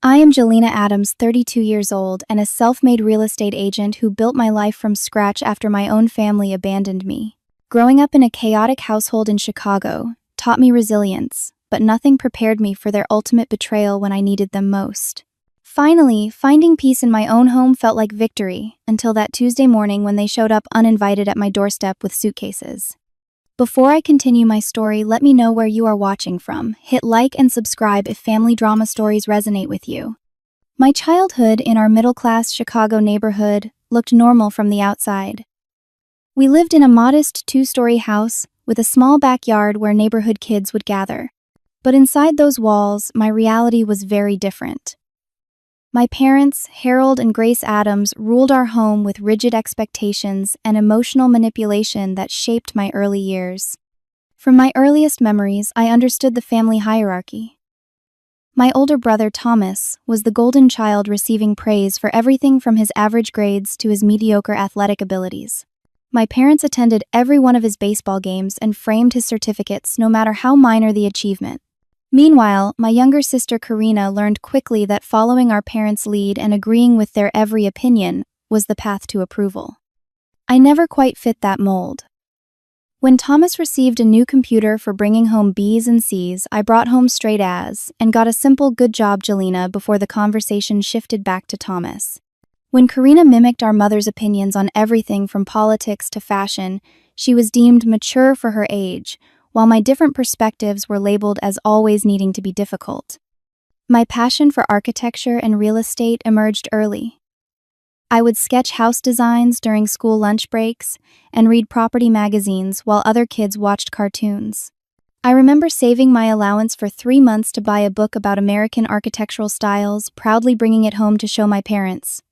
I am Jelena Adams, 32 years old, and a self-made real estate agent who built my life from scratch after my own family abandoned me. Growing up in a chaotic household in Chicago taught me resilience, but nothing prepared me for their ultimate betrayal when I needed them most. Finally, finding peace in my own home felt like victory, until that Tuesday morning when they showed up uninvited at my doorstep with suitcases. Before I continue my story, let me know where you are watching from. Hit like and subscribe if family drama stories resonate with you. My childhood in our middle-class Chicago neighborhood looked normal from the outside. We lived in a modest 2-story house with a small backyard where neighborhood kids would gather. But inside those walls, my reality was very different. My parents, Harold and Grace Adams, ruled our home with rigid expectations and emotional manipulation that shaped my early years. From my earliest memories, I understood the family hierarchy. My older brother, Thomas, was the golden child receiving praise for everything from his average grades to his mediocre athletic abilities. My parents attended every one of his baseball games and framed his certificates, no matter how minor the achievement. Meanwhile, my younger sister Karina learned quickly that following our parents' lead and agreeing with their every opinion was the path to approval. I never quite fit that mold. When Thomas received a new computer for bringing home B's and C's, I brought home straight A's and got a simple "good job, Jelena" before the conversation shifted back to Thomas. When Karina mimicked our mother's opinions on everything from politics to fashion, she was deemed mature for her age, while my different perspectives were labeled as always needing to be difficult. My passion for architecture and real estate emerged early. I would sketch house designs during school lunch breaks and read property magazines while other kids watched cartoons. I remember saving my allowance for 3 months to buy a book about American architectural styles, proudly bringing it home to show my parents.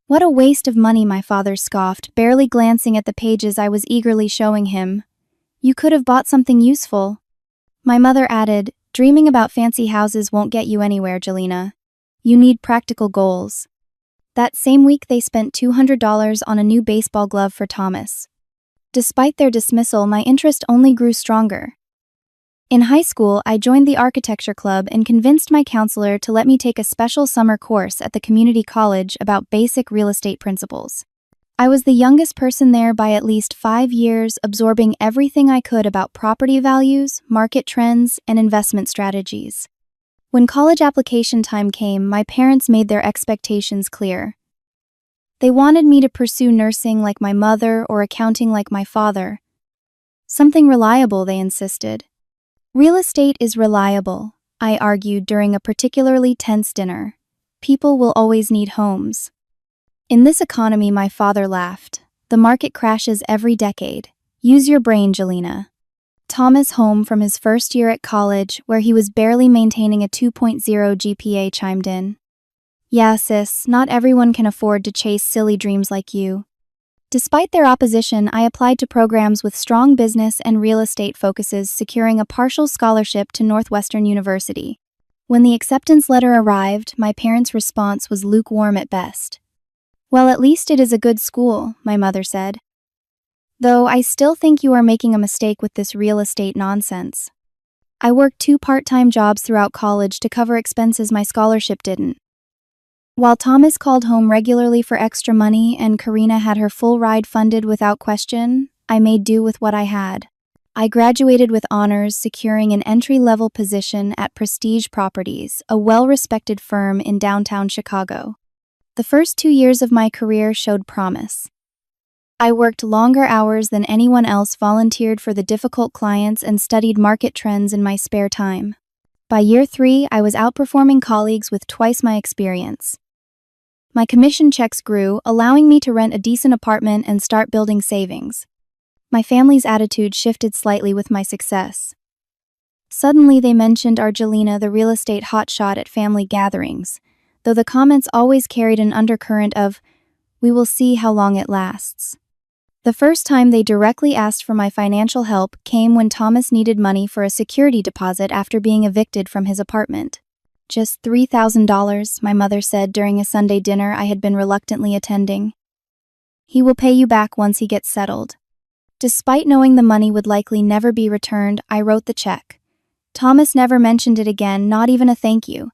"What a waste of money," my father scoffed, barely glancing at the pages I was eagerly showing him. "You could have bought something useful." My mother added, "Dreaming about fancy houses won't get you anywhere, Jelena. You need practical goals." That same week, they spent $200 on a new baseball glove for Thomas. Despite their dismissal, my interest only grew stronger. In high school, I joined the architecture club and convinced my counselor to let me take a special summer course at the community college about basic real estate principles. I was the youngest person there by at least 5 years, absorbing everything I could about property values, market trends, and investment strategies. When college application time came, my parents made their expectations clear. They wanted me to pursue nursing like my mother or accounting like my father. Something reliable, they insisted. "Real estate is reliable," I argued during a particularly tense dinner. "People will always need homes." In this economy, my father laughed. "The market crashes every decade. Use your brain, Jelena." Thomas, home from his first year at college, where he was barely maintaining a 2.0 GPA, chimed in. "Yeah, sis, not everyone can afford to chase silly dreams like you." Despite their opposition, I applied to programs with strong business and real estate focuses, securing a partial scholarship to Northwestern University. When the acceptance letter arrived, my parents' response was lukewarm at best. "Well, at least it is a good school," my mother said. "Though I still think you are making a mistake with this real estate nonsense." I worked 2 part-time jobs throughout college to cover expenses my scholarship didn't. While Thomas called home regularly for extra money and Karina had her full ride funded without question, I made do with what I had. I graduated with honors, securing an entry-level position at Prestige Properties, a well-respected firm in downtown Chicago. The first 2 years of my career showed promise. I worked longer hours than anyone else, volunteered for the difficult clients, and studied market trends in my spare time. By year 3, I was outperforming colleagues with twice my experience. My commission checks grew, allowing me to rent a decent apartment and start building savings. My family's attitude shifted slightly with my success. Suddenly, they mentioned our Jelena, the real estate hotshot, at family gatherings, though the comments always carried an undercurrent of, "We will see how long it lasts." The first time they directly asked for my financial help came when Thomas needed money for a security deposit after being evicted from his apartment. "Just $3,000, my mother said during a Sunday dinner I had been reluctantly attending. "He will pay you back once he gets settled." Despite knowing the money would likely never be returned, I wrote the check. Thomas never mentioned it again, not even a thank you.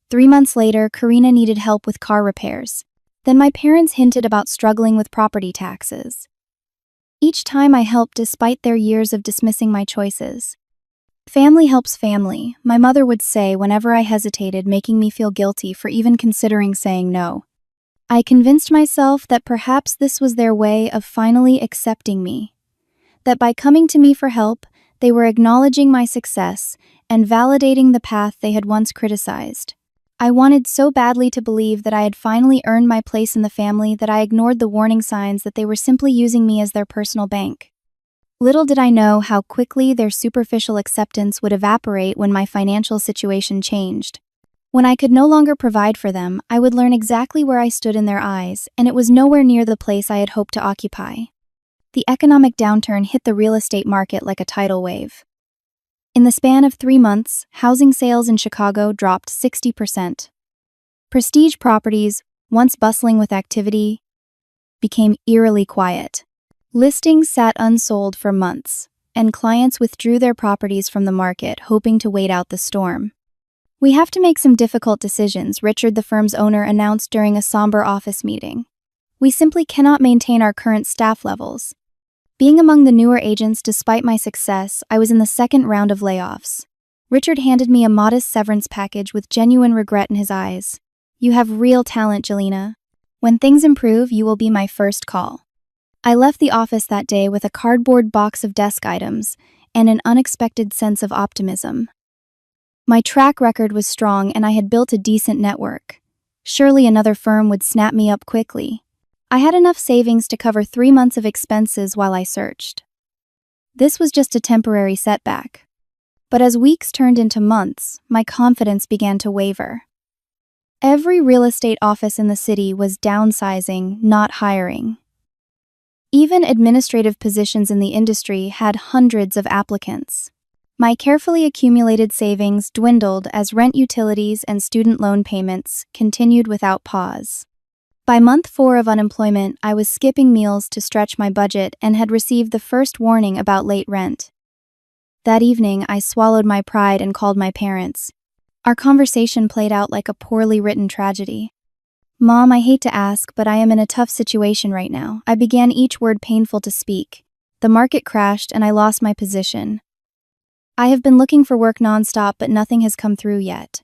3 months later, Karina needed help with car repairs. Then my parents hinted about struggling with property taxes. Each time I helped despite their years of dismissing my choices. Family helps family, my mother would say whenever I hesitated, making me feel guilty for even considering saying no. I convinced myself that perhaps this was their way of finally accepting me. That by coming to me for help, they were acknowledging my success and validating the path they had once criticized. I wanted so badly to believe that I had finally earned my place in the family that I ignored the warning signs that they were simply using me as their personal bank. Little did I know how quickly their superficial acceptance would evaporate when my financial situation changed. When I could no longer provide for them, I would learn exactly where I stood in their eyes, and it was nowhere near the place I had hoped to occupy. The economic downturn hit the real estate market like a tidal wave. In the span of 3 months, housing sales in Chicago dropped 60%. Prestige properties, once bustling with activity, became eerily quiet. Listings sat unsold for months, and clients withdrew their properties from the market, hoping to wait out the storm. "We have to make some difficult decisions," Richard, the firm's owner, announced during a somber office meeting. "We simply cannot maintain our current staff levels." Being among the newer agents despite my success, I was in the second round of layoffs. Richard handed me a modest severance package with genuine regret in his eyes. "You have real talent, Jelena. When things improve, you will be my first call." I left the office that day with a cardboard box of desk items and an unexpected sense of optimism. My track record was strong and I had built a decent network. Surely another firm would snap me up quickly. I had enough savings to cover 3 months of expenses while I searched. This was just a temporary setback. But as weeks turned into months, my confidence began to waver. Every real estate office in the city was downsizing, not hiring. Even administrative positions in the industry had hundreds of applicants. My carefully accumulated savings dwindled as rent, utilities, and student loan payments continued without pause. By month 4 of unemployment, I was skipping meals to stretch my budget and had received the first warning about late rent. That evening, I swallowed my pride and called my parents. Our conversation played out like a poorly written tragedy. "Mom, I hate to ask, but I am in a tough situation right now." I began, each word painful to speak. "The market crashed and I lost my position. I have been looking for work nonstop, but nothing has come through yet.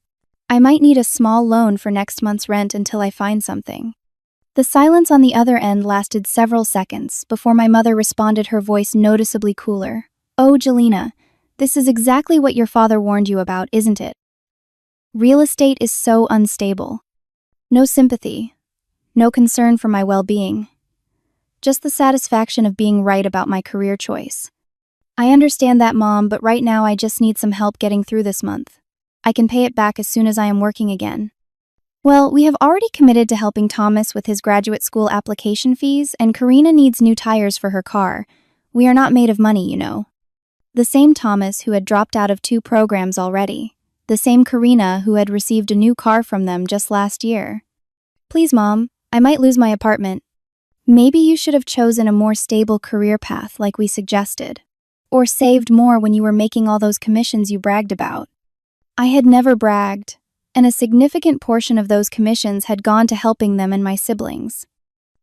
I might need a small loan for next month's rent until I find something." The silence on the other end lasted several seconds before my mother responded, her voice noticeably cooler. "Oh, Jelena, this is exactly what your father warned you about, isn't it? Real estate is so unstable. No sympathy, no concern for my well-being. Just the satisfaction of being right about my career choice. I understand that, Mom, but right now I just need some help getting through this month. I can pay it back as soon as I am working again." "Well, we have already committed to helping Thomas with his graduate school application fees, and Karina needs new tires for her car. We are not made of money, you know." The same Thomas who had dropped out of 2 programs already. The same Karina who had received a new car from them just last year. "Please, Mom, I might lose my apartment. Maybe you should have chosen a more stable career path like we suggested. Or saved more when you were making all those commissions you bragged about." I had never bragged, and a significant portion of those commissions had gone to helping them and my siblings.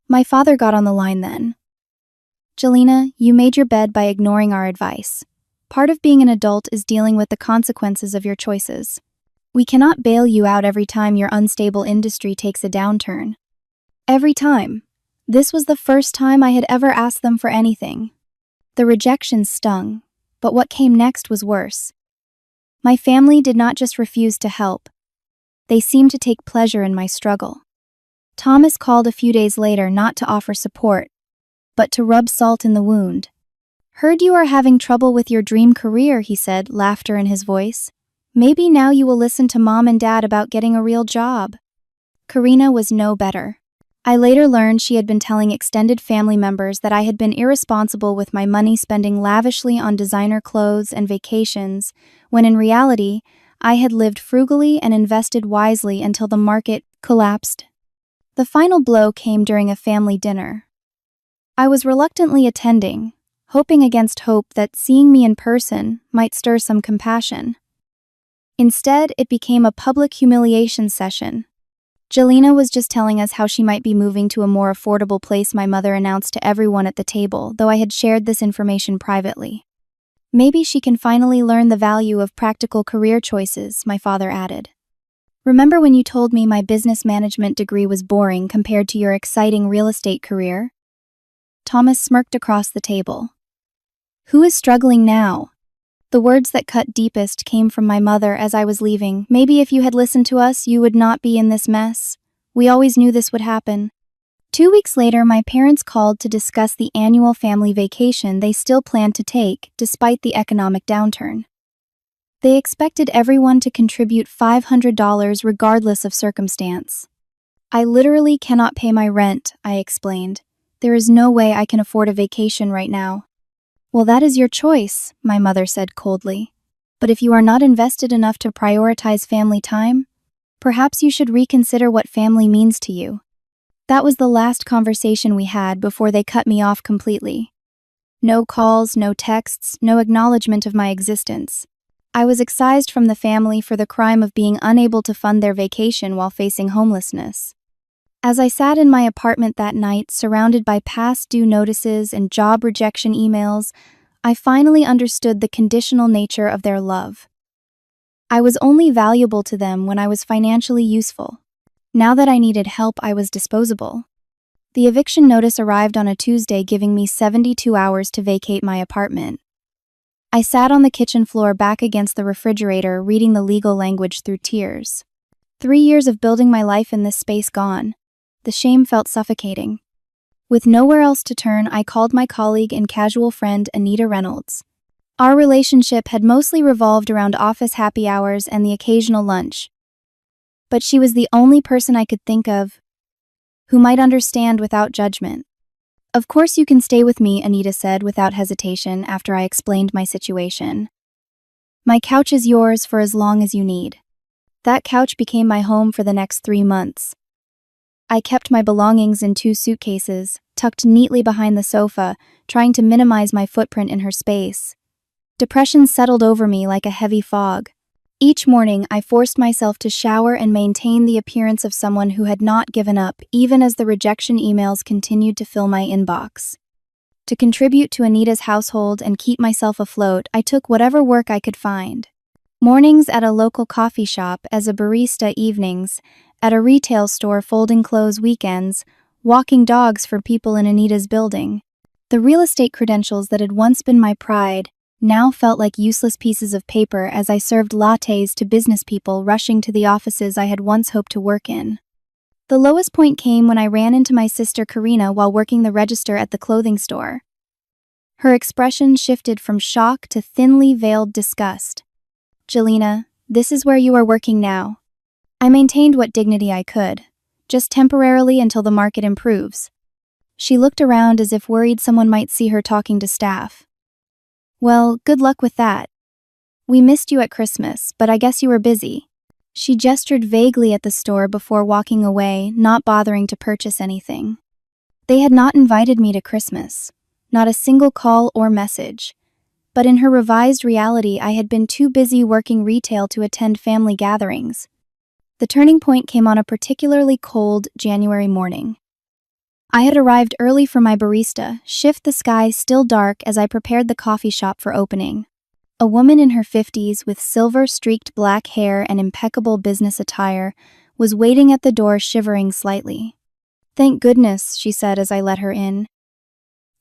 My father got on the line then. "Jelena, you made your bed by ignoring our advice. Part of being an adult is dealing with the consequences of your choices. We cannot bail you out every time your unstable industry takes a downturn." Every time. This was the first time I had ever asked them for anything. The rejection stung, but what came next was worse. My family did not just refuse to help. They seemed to take pleasure in my struggle. Thomas called a few days later, not to offer support, but to rub salt in the wound. "Heard you are having trouble with your dream career," he said, laughter in his voice. "Maybe now you will listen to Mom and Dad about getting a real job." Karina was no better. I later learned she had been telling extended family members that I had been irresponsible with my money, spending lavishly on designer clothes and vacations, when in reality, I had lived frugally and invested wisely until the market collapsed. The final blow came during a family dinner. I was reluctantly attending, hoping against hope that seeing me in person might stir some compassion. Instead, it became a public humiliation session. Jelena was just telling us how she might be moving to a more affordable place, my mother announced to everyone at the table, though I had shared this information privately. Maybe she can finally learn the value of practical career choices, my father added. Remember when you told me my business management degree was boring compared to your exciting real estate career? Thomas smirked across the table. Who is struggling now? The words that cut deepest came from my mother as I was leaving. Maybe if you had listened to us, you would not be in this mess. We always knew this would happen. 2 weeks later, my parents called to discuss the annual family vacation they still planned to take, despite the economic downturn. They expected everyone to contribute $500 regardless of circumstance. I literally cannot pay my rent, I explained. There is no way I can afford a vacation right now. Well, that is your choice, my mother said coldly. But if you are not invested enough to prioritize family time, perhaps you should reconsider what family means to you. That was the last conversation we had before they cut me off completely. No calls, no texts, no acknowledgement of my existence. I was excised from the family for the crime of being unable to fund their vacation while facing homelessness. As I sat in my apartment that night, surrounded by past due notices and job rejection emails, I finally understood the conditional nature of their love. I was only valuable to them when I was financially useful. Now that I needed help, I was disposable. The eviction notice arrived on a Tuesday, giving me 72 hours to vacate my apartment. I sat on the kitchen floor back against the refrigerator, reading the legal language through tears. 3 years of building my life in this space gone. The shame felt suffocating. With nowhere else to turn, I called my colleague and casual friend Anita Reynolds. Our relationship had mostly revolved around office happy hours and the occasional lunch. But she was the only person I could think of who might understand without judgment. Of course you can stay with me, Anita said without hesitation after I explained my situation. My couch is yours for as long as you need. That couch became my home for the next 3 months. I kept my belongings in 2 suitcases, tucked neatly behind the sofa, trying to minimize my footprint in her space. Depression settled over me like a heavy fog. Each morning, I forced myself to shower and maintain the appearance of someone who had not given up, even as the rejection emails continued to fill my inbox. To contribute to Anita's household and keep myself afloat, I took whatever work I could find. Mornings at a local coffee shop as a barista, evenings at a retail store folding clothes, weekends walking dogs for people in Anita's building. The real estate credentials that had once been my pride now felt like useless pieces of paper as I served lattes to business people rushing to the offices I had once hoped to work in. The lowest point came when I ran into my sister Karina while working the register at the clothing store. Her expression shifted from shock to thinly veiled disgust. Jelena, this is where you are working now. I maintained what dignity I could, just temporarily until the market improves. She looked around as if worried someone might see her talking to staff. Well, good luck with that. We missed you at Christmas, but I guess you were busy. She gestured vaguely at the store before walking away, not bothering to purchase anything. They had not invited me to Christmas, not a single call or message. But in her revised reality, I had been too busy working retail to attend family gatherings. The turning point came on a particularly cold January morning. I had arrived early for my barista shift, the sky still dark as I prepared the coffee shop for opening. A woman in her 50s with silver-streaked black hair and impeccable business attire was waiting at the door, shivering slightly. Thank goodness, she said as I let her in.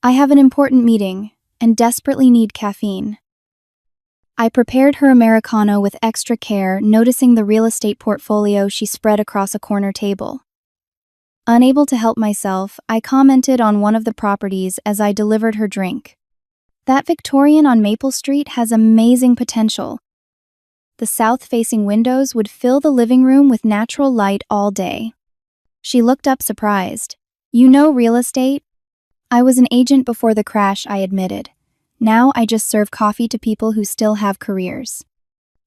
I have an important meeting and desperately need caffeine. I prepared her Americano with extra care, noticing the real estate portfolio she spread across a corner table. Unable to help myself, I commented on one of the properties as I delivered her drink. That Victorian on Maple Street has amazing potential. The south-facing windows would fill the living room with natural light all day. She looked up surprised. You know real estate? I was an agent before the crash, I admitted. Now I just serve coffee to people who still have careers.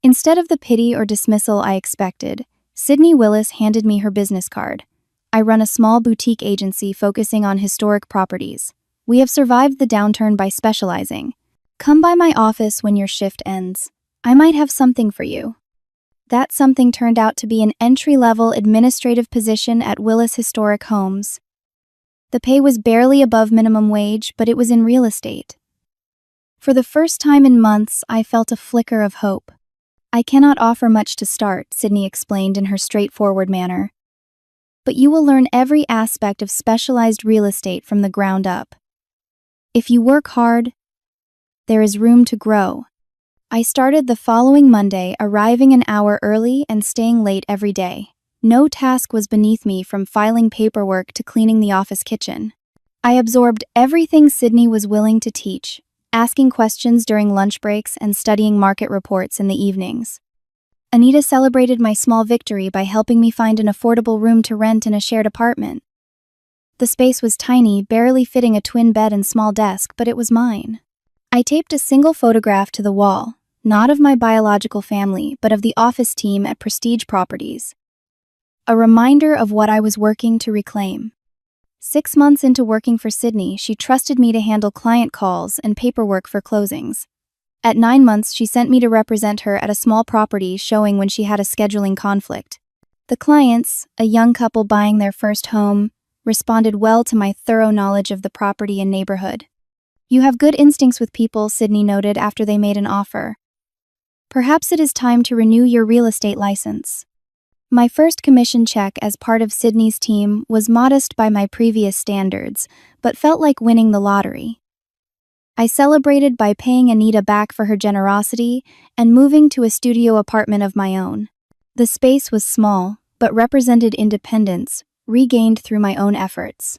Instead of the pity or dismissal I expected, Sydney Willis handed me her business card. I run a small boutique agency focusing on historic properties. We have survived the downturn by specializing. Come by my office when your shift ends. I might have something for you. That something turned out to be an entry-level administrative position at Willis Historic Homes. The pay was barely above minimum wage, but it was in real estate. For the first time in months, I felt a flicker of hope. "I cannot offer much to start," Sydney explained in her straightforward manner. "But you will learn every aspect of specialized real estate from the ground up. If you work hard, there is room to grow." I started the following Monday, arriving an hour early and staying late every day. No task was beneath me, from filing paperwork to cleaning the office kitchen. I absorbed everything Sydney was willing to teach, asking questions during lunch breaks and studying market reports in the evenings. Anita celebrated my small victory by helping me find an affordable room to rent in a shared apartment. The space was tiny, barely fitting a twin bed and small desk, but it was mine. I taped a single photograph to the wall, not of my biological family, but of the office team at Prestige Properties. A reminder of what I was working to reclaim. 6 months into working for Sydney, she trusted me to handle client calls and paperwork for closings. At 9 months, she sent me to represent her at a small property showing when she had a scheduling conflict. The clients, a young couple buying their first home, responded well to my thorough knowledge of the property and neighborhood. "You have good instincts with people," Sydney noted after they made an offer. "Perhaps it is time to renew your real estate license." My first commission check as part of Sydney's team was modest by my previous standards, but felt like winning the lottery. I celebrated by paying Anita back for her generosity and moving to a studio apartment of my own. The space was small, but represented independence, regained through my own efforts.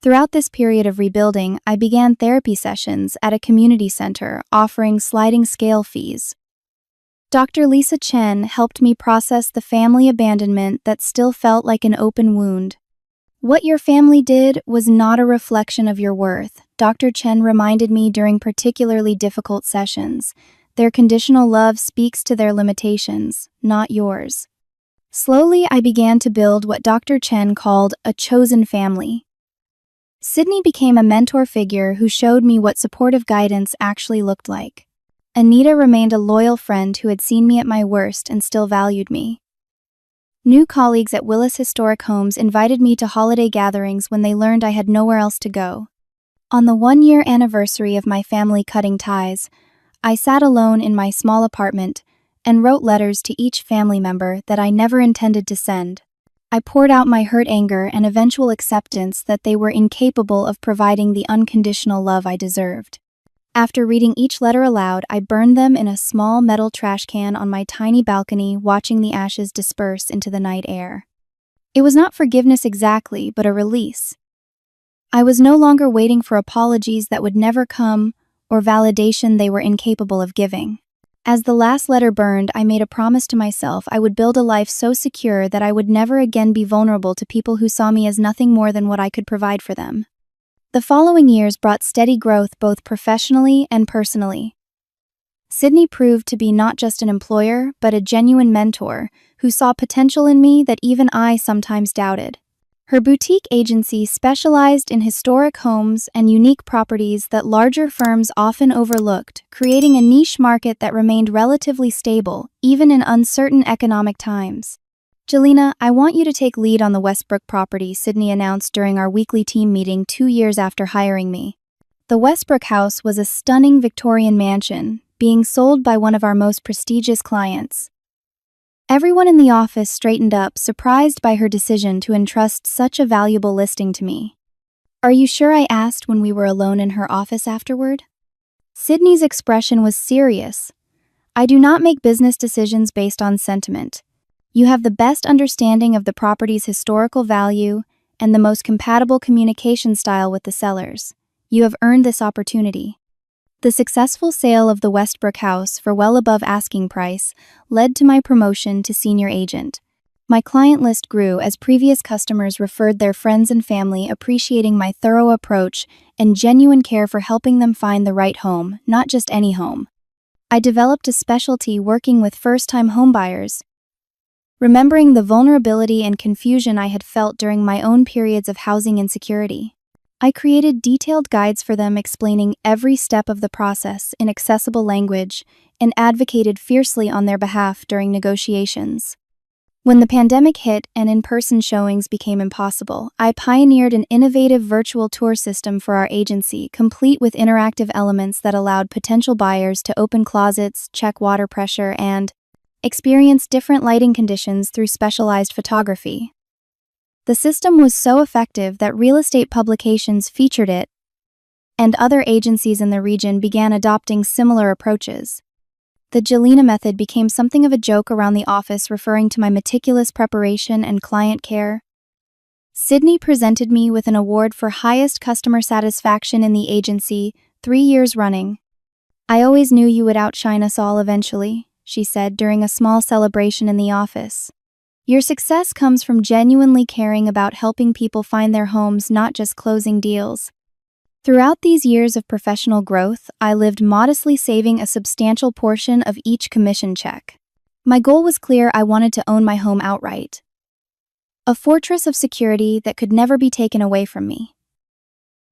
Throughout this period of rebuilding, I began therapy sessions at a community center, offering sliding scale fees. Dr. Lisa Chen helped me process the family abandonment that still felt like an open wound. "What your family did was not a reflection of your worth," Dr. Chen reminded me during particularly difficult sessions. "Their conditional love speaks to their limitations, not yours." Slowly, I began to build what Dr. Chen called a chosen family. Sydney became a mentor figure who showed me what supportive guidance actually looked like. Anita remained a loyal friend who had seen me at my worst and still valued me. New colleagues at Willis Historic Homes invited me to holiday gatherings when they learned I had nowhere else to go. On the 1-year anniversary of my family cutting ties, I sat alone in my small apartment and wrote letters to each family member that I never intended to send. I poured out my hurt anger and eventual acceptance that they were incapable of providing the unconditional love I deserved. After reading each letter aloud, I burned them in a small metal trash can on my tiny balcony, watching the ashes disperse into the night air. It was not forgiveness exactly, but a release. I was no longer waiting for apologies that would never come or validation they were incapable of giving. As the last letter burned, I made a promise to myself I would build a life so secure that I would never again be vulnerable to people who saw me as nothing more than what I could provide for them. The following years brought steady growth both professionally and personally. Sydney proved to be not just an employer, but a genuine mentor who saw potential in me that even I sometimes doubted. Her boutique agency specialized in historic homes and unique properties that larger firms often overlooked, creating a niche market that remained relatively stable, even in uncertain economic times. "Jelena, I want you to take lead on the Westbrook property," Sydney announced during our weekly team meeting 2 years after hiring me. The Westbrook house was a stunning Victorian mansion, being sold by one of our most prestigious clients. Everyone in the office straightened up, surprised by her decision to entrust such a valuable listing to me. "Are you sure?" I asked when we were alone in her office afterward. Sydney's expression was serious. "I do not make business decisions based on sentiment. You have the best understanding of the property's historical value and the most compatible communication style with the sellers. You have earned this opportunity." The successful sale of the Westbrook house for well above asking price led to my promotion to senior agent. My client list grew as previous customers referred their friends and family, appreciating my thorough approach and genuine care for helping them find the right home, not just any home. I developed a specialty working with first-time homebuyers, remembering the vulnerability and confusion I had felt during my own periods of housing insecurity. I created detailed guides for them explaining every step of the process in accessible language and advocated fiercely on their behalf during negotiations. When the pandemic hit and in-person showings became impossible, I pioneered an innovative virtual tour system for our agency, complete with interactive elements that allowed potential buyers to open closets, check water pressure, and experience different lighting conditions through specialized photography. The system was so effective that real estate publications featured it, and other agencies in the region began adopting similar approaches. The Jelena method became something of a joke around the office, referring to my meticulous preparation and client care. Sydney presented me with an award for highest customer satisfaction in the agency, 3 years running. "I always knew you would outshine us all eventually," she said during a small celebration in the office. "Your success comes from genuinely caring about helping people find their homes, not just closing deals." Throughout these years of professional growth, I lived modestly, saving a substantial portion of each commission check. My goal was clear: I wanted to own my home outright. A fortress of security that could never be taken away from me.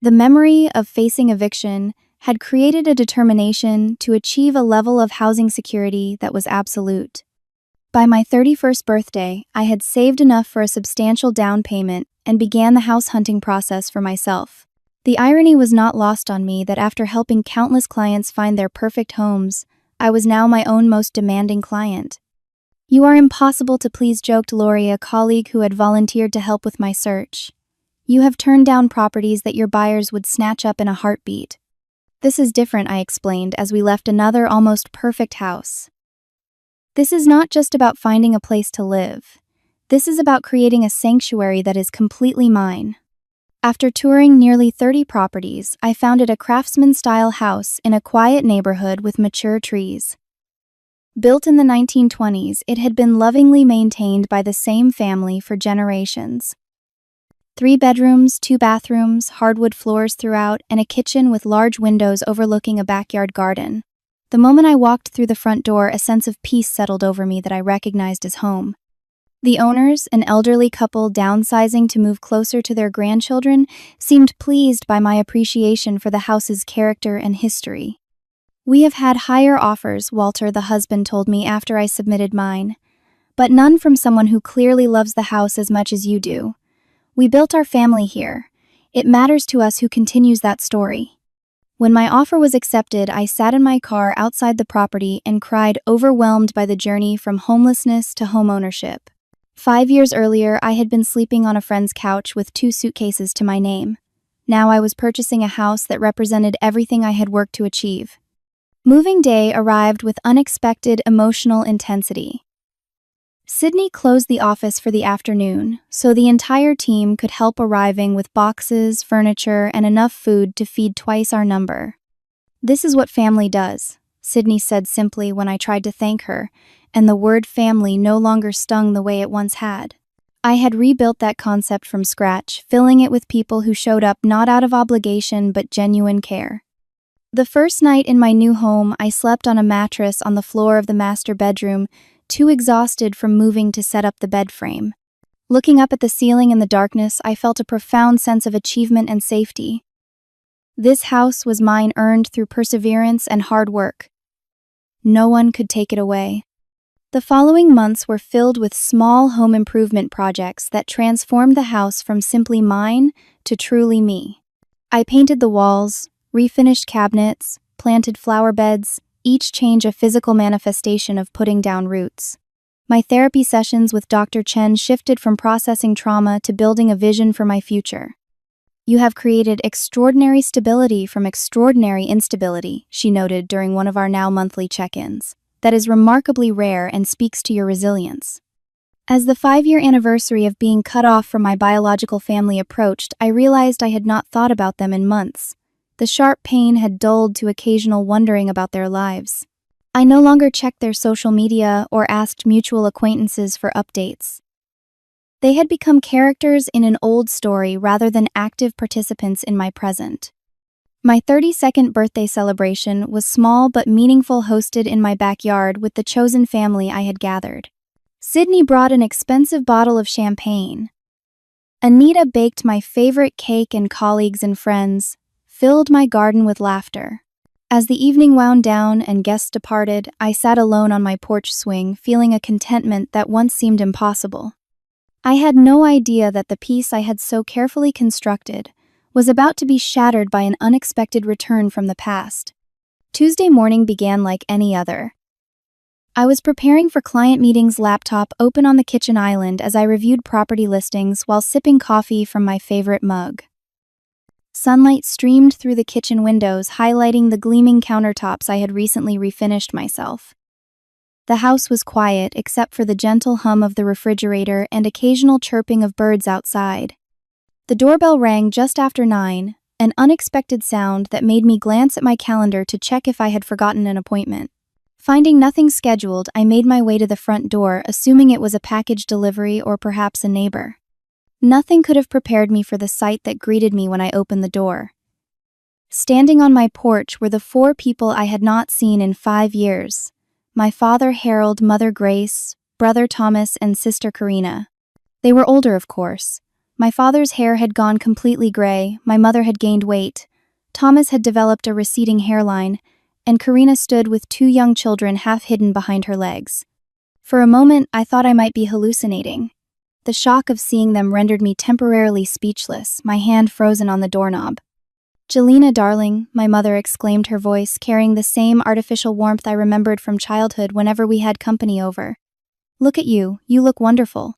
The memory of facing eviction had created a determination to achieve a level of housing security that was absolute. By my 31st birthday, I had saved enough for a substantial down payment and began the house hunting process for myself. The irony was not lost on me that after helping countless clients find their perfect homes, I was now my own most demanding client. "You are impossible to please," joked Lori, a colleague who had volunteered to help with my search. "You have turned down properties that your buyers would snatch up in a heartbeat." "This is different," I explained as we left another almost perfect house. "This is not just about finding a place to live. This is about creating a sanctuary that is completely mine." After touring nearly 30 properties, I founded a craftsman-style house in a quiet neighborhood with mature trees. Built in the 1920s, it had been lovingly maintained by the same family for generations. 3 bedrooms, 2 bathrooms, hardwood floors throughout, and a kitchen with large windows overlooking a backyard garden. The moment I walked through the front door, a sense of peace settled over me that I recognized as home. The owners, an elderly couple downsizing to move closer to their grandchildren, seemed pleased by my appreciation for the house's character and history. "We have had higher offers," Walter, the husband, told me after I submitted mine, "but none from someone who clearly loves the house as much as you do. We built our family here. It matters to us who continues that story." When my offer was accepted, I sat in my car outside the property and cried, overwhelmed by the journey from homelessness to homeownership. 5 years earlier, I had been sleeping on a friend's couch with 2 suitcases to my name. Now I was purchasing a house that represented everything I had worked to achieve. Moving day arrived with unexpected emotional intensity. Sydney closed the office for the afternoon, so the entire team could help, arriving with boxes, furniture, and enough food to feed twice our number. "This is what family does," Sydney said simply when I tried to thank her, and the word family no longer stung the way it once had. I had rebuilt that concept from scratch, filling it with people who showed up not out of obligation but genuine care. The first night in my new home, I slept on a mattress on the floor of the master bedroom, too exhausted from moving to set up the bed frame. Looking up at the ceiling in the darkness, I felt a profound sense of achievement and safety. This house was mine, earned through perseverance and hard work. No one could take it away. The following months were filled with small home improvement projects that transformed the house from simply mine to truly me. I painted the walls, refinished cabinets, planted flower beds, each change a physical manifestation of putting down roots. My therapy sessions with Dr. Chen shifted from processing trauma to building a vision for my future. "You have created extraordinary stability from extraordinary instability," she noted during one of our now monthly check-ins. "That is remarkably rare and speaks to your resilience." As the 5-year anniversary of being cut off from my biological family approached, I realized I had not thought about them in months. The sharp pain had dulled to occasional wondering about their lives. I no longer checked their social media or asked mutual acquaintances for updates. They had become characters in an old story rather than active participants in my present. My 32nd birthday celebration was small but meaningful, hosted in my backyard with the chosen family I had gathered. Sydney brought an expensive bottle of champagne. Anita baked my favorite cake, and colleagues and friends filled my garden with laughter. As the evening wound down and guests departed, I sat alone on my porch swing, feeling a contentment that once seemed impossible. I had no idea that the peace I had so carefully constructed was about to be shattered by an unexpected return from the past. Tuesday morning began like any other. I was preparing for client meetings, laptop open on the kitchen island as I reviewed property listings while sipping coffee from my favorite mug. Sunlight streamed through the kitchen windows, highlighting the gleaming countertops I had recently refinished myself. The house was quiet except for the gentle hum of the refrigerator and occasional chirping of birds outside. The doorbell rang just after 9, an unexpected sound that made me glance at my calendar to check if I had forgotten an appointment. Finding nothing scheduled, I made my way to the front door, assuming it was a package delivery or perhaps a neighbor. Nothing could have prepared me for the sight that greeted me when I opened the door. Standing on my porch were the 4 people I had not seen in 5 years: my father Harold, mother Grace, brother Thomas, and sister Karina. They were older, of course. My father's hair had gone completely gray, my mother had gained weight, Thomas had developed a receding hairline, and Karina stood with 2 young children half hidden behind her legs. For a moment, I thought I might be hallucinating. The shock of seeing them rendered me temporarily speechless, my hand frozen on the doorknob. "Jelena, darling," my mother exclaimed, her voice carrying the same artificial warmth I remembered from childhood whenever we had company over. "Look at you, you look wonderful."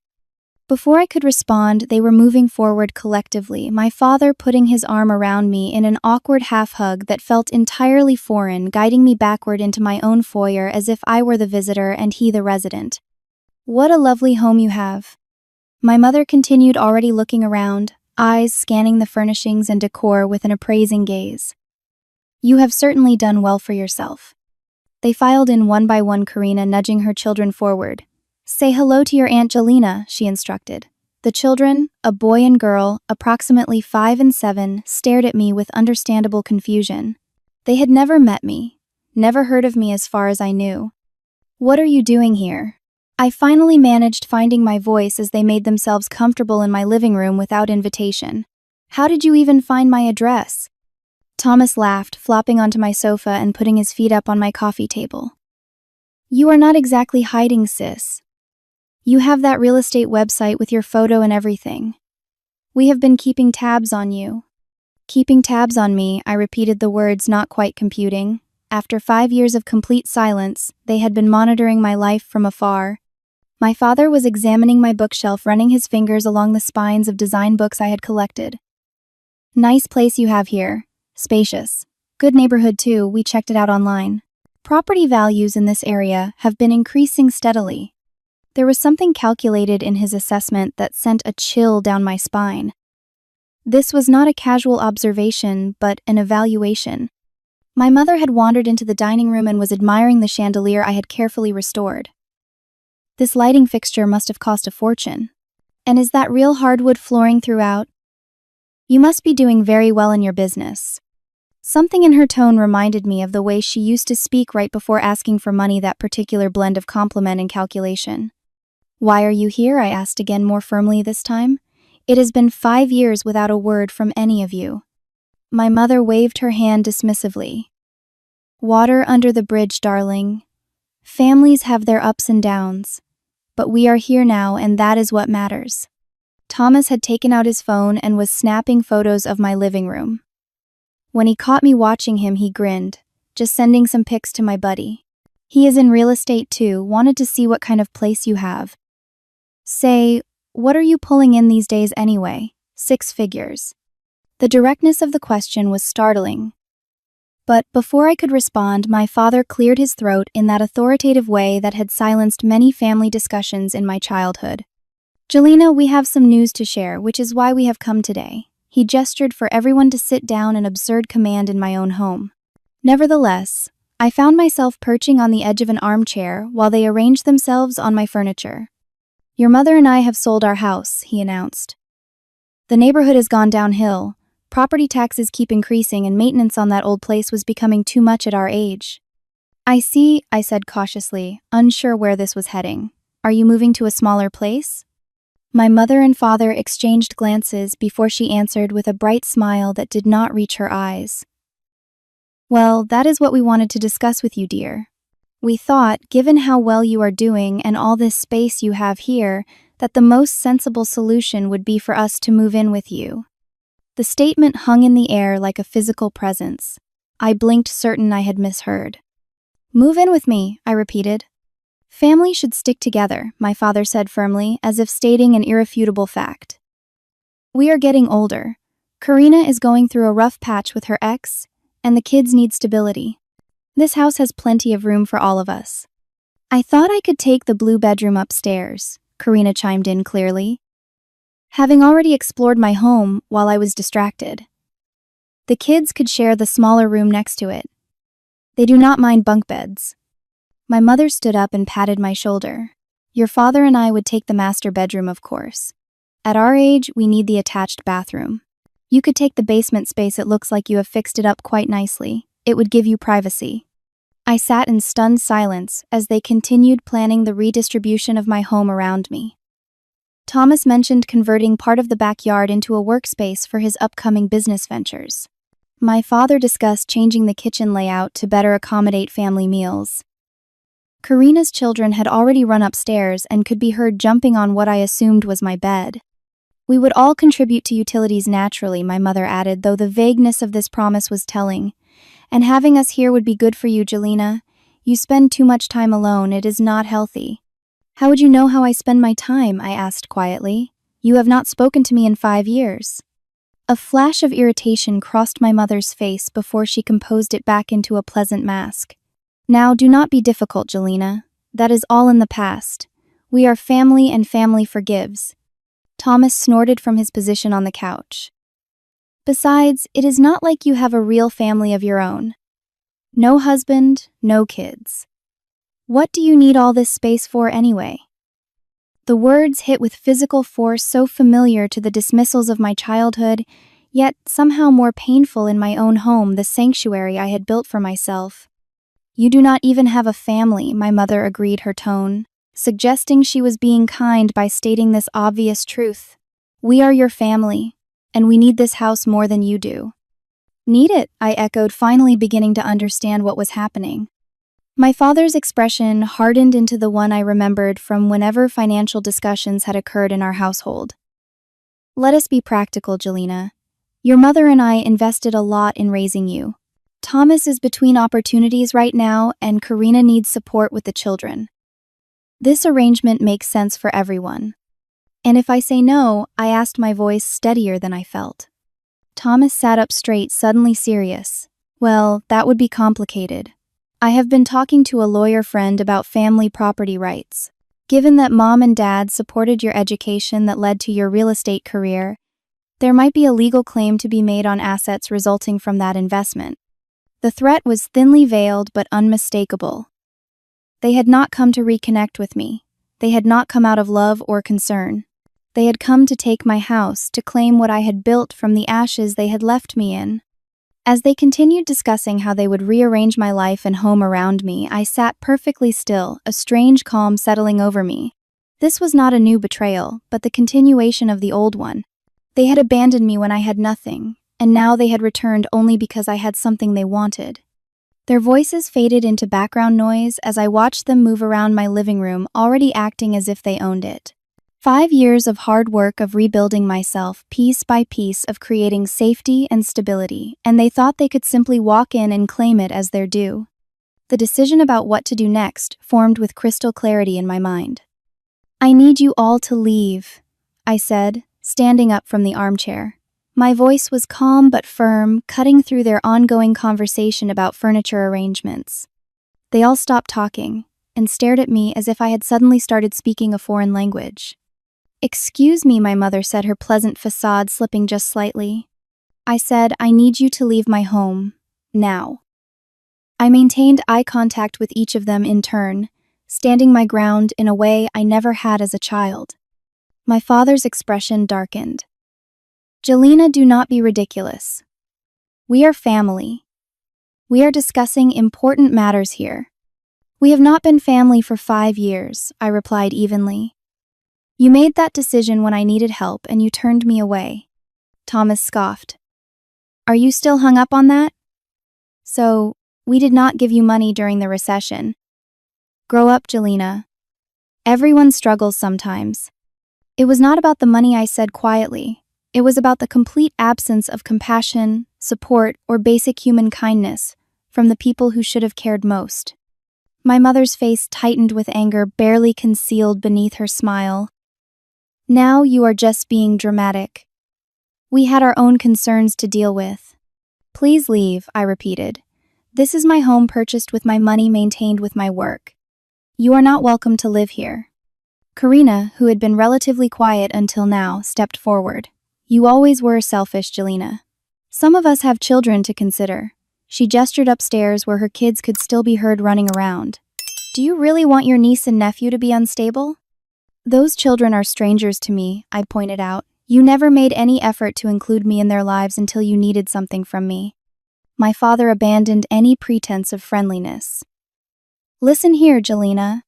Before I could respond, they were moving forward collectively, my father putting his arm around me in an awkward half-hug that felt entirely foreign, guiding me backward into my own foyer as if I were the visitor and he the resident. "What a lovely home you have." My mother continued, already looking around, eyes scanning the furnishings and decor with an appraising gaze. "You have certainly done well for yourself." They filed in one by one, Karina nudging her children forward. "Say hello to your Aunt Jelena," she instructed. The children, a boy and girl, approximately 5 and 7, stared at me with understandable confusion. They had never met me, never heard of me as far as I knew. "What are you doing here?" I finally managed finding my voice as they made themselves comfortable in my living room without invitation. "How did you even find my address?" Thomas laughed, flopping onto my sofa and putting his feet up on my coffee table. "You are not exactly hiding, sis. You have that real estate website with your photo and everything. We have been keeping tabs on you." "Keeping tabs on me," I repeated the words, not quite computing. After 5 years of complete silence, they had been monitoring my life from afar. My father was examining my bookshelf, running his fingers along the spines of design books I had collected. "Nice place you have here. Spacious. Good neighborhood too, we checked it out online. Property values in this area have been increasing steadily." There was something calculated in his assessment that sent a chill down my spine. This was not a casual observation, but an evaluation. My mother had wandered into the dining room and was admiring the chandelier I had carefully restored. "This lighting fixture must have cost a fortune. And is that real hardwood flooring throughout? You must be doing very well in your business." Something in her tone reminded me of the way she used to speak right before asking for money, that particular blend of compliment and calculation. "Why are you here?" I asked again, more firmly this time. "It has been 5 years without a word from any of you." My mother waved her hand dismissively. "Water under the bridge, darling. Families have their ups and downs. But we are here now, and that is what matters." Thomas had taken out his phone and was snapping photos of my living room. When he caught me watching him, he grinned, "Just sending some pics to my buddy. He is in real estate too, wanted to see what kind of place you have." "Say, what are you pulling in these days anyway? 6 figures." The directness of the question was startling. But before I could respond, my father cleared his throat in that authoritative way that had silenced many family discussions in my childhood. "Jelena, we have some news to share, which is why we have come today." He gestured for everyone to sit down, an absurd command in my own home. Nevertheless, I found myself perching on the edge of an armchair while they arranged themselves on my furniture. "Your mother and I have sold our house," he announced. "The neighborhood has gone downhill. Property taxes keep increasing, and maintenance on that old place was becoming too much at our age." "I see," I said cautiously, unsure where this was heading. "Are you moving to a smaller place?" My mother and father exchanged glances before she answered with a bright smile that did not reach her eyes. Well, that is what we wanted to discuss with you, dear. We thought, given how well you are doing and all this space you have here, that the most sensible solution would be for us to move in with you. The statement hung in the air like a physical presence. I blinked, certain I had misheard. Move in with me, I repeated. Family should stick together, my father said firmly, as if stating an irrefutable fact. We are getting older. Karina is going through a rough patch with her ex, and the kids need stability. This house has plenty of room for all of us. I thought I could take the blue bedroom upstairs, Karina chimed in clearly, having already explored my home while I was distracted. The kids could share the smaller room next to it. They do not mind bunk beds. My mother stood up and patted my shoulder. Your father and I would take the master bedroom, of course. At our age, we need the attached bathroom. You could take the basement space. It looks like you have fixed it up quite nicely. It would give you privacy. I sat in stunned silence as they continued planning the redistribution of my home around me. Thomas mentioned converting part of the backyard into a workspace for his upcoming business ventures. My father discussed changing the kitchen layout to better accommodate family meals. Karina's children had already run upstairs and could be heard jumping on what I assumed was my bed. We would all contribute to utilities naturally, my mother added, though the vagueness of this promise was telling. And having us here would be good for you, Jelena. You spend too much time alone. It is not healthy. How would you know how I spend my time? I asked quietly. You have not spoken to me in 5 years. A flash of irritation crossed my mother's face before she composed it back into a pleasant mask. Now, do not be difficult, Jelena. That is all in the past. We are family and family forgives. Thomas snorted from his position on the couch. Besides, it is not like you have a real family of your own. No husband, no kids. What do you need all this space for anyway? The words hit with physical force so familiar to the dismissals of my childhood, yet somehow more painful in my own home, the sanctuary I had built for myself. You do not even have a family, my mother agreed, her tone suggesting she was being kind by stating this obvious truth. We are your family, and we need this house more than you do. Need it, I echoed, finally beginning to understand what was happening. My father's expression hardened into the one I remembered from whenever financial discussions had occurred in our household. Let us be practical, Jelena. Your mother and I invested a lot in raising you. Thomas is between opportunities right now, and Karina needs support with the children. This arrangement makes sense for everyone. And if I say no, I asked, my voice steadier than I felt. Thomas sat up straight, suddenly serious. Well, that would be complicated. I have been talking to a lawyer friend about family property rights. Given that Mom and Dad supported your education that led to your real estate career, there might be a legal claim to be made on assets resulting from that investment. The threat was thinly veiled but unmistakable. They had not come to reconnect with me. They had not come out of love or concern. They had come to take my house, to claim what I had built from the ashes they had left me in. As they continued discussing how they would rearrange my life and home around me, I sat perfectly still, a strange calm settling over me. This was not a new betrayal, but the continuation of the old one. They had abandoned me when I had nothing, and now they had returned only because I had something they wanted. Their voices faded into background noise as I watched them move around my living room, already acting as if they owned it. 5 years of hard work of rebuilding myself, piece by piece, of creating safety and stability, and they thought they could simply walk in and claim it as their due. The decision about what to do next formed with crystal clarity in my mind. I need you all to leave, I said, standing up from the armchair. My voice was calm but firm, cutting through their ongoing conversation about furniture arrangements. They all stopped talking and stared at me as if I had suddenly started speaking a foreign language. Excuse me, my mother said, her pleasant facade slipping just slightly. I said, I need you to leave my home, now. I maintained eye contact with each of them in turn, standing my ground in a way I never had as a child. My father's expression darkened. Jelena, do not be ridiculous. We are family. We are discussing important matters here. We have not been family for 5 years, I replied evenly. You made that decision when I needed help and you turned me away. Thomas scoffed. Are you still hung up on that? So, we did not give you money during the recession. Grow up, Jelena. Everyone struggles sometimes. It was not about the money, I said quietly. It was about the complete absence of compassion, support, or basic human kindness from the people who should have cared most. My mother's face tightened with anger, barely concealed beneath her smile. Now you are just being dramatic. We had our own concerns to deal with. Please leave, I repeated. This is my home purchased with my money maintained with my work. You are not welcome to live here. Karina, who had been relatively quiet until now, stepped forward. You always were selfish, Jelena. Some of us have children to consider. She gestured upstairs where her kids could still be heard running around. Do you really want your niece and nephew to be unstable? Those children are strangers to me, I pointed out. You never made any effort to include me in their lives until you needed something from me. My father abandoned any pretense of friendliness. Listen here, Jelena.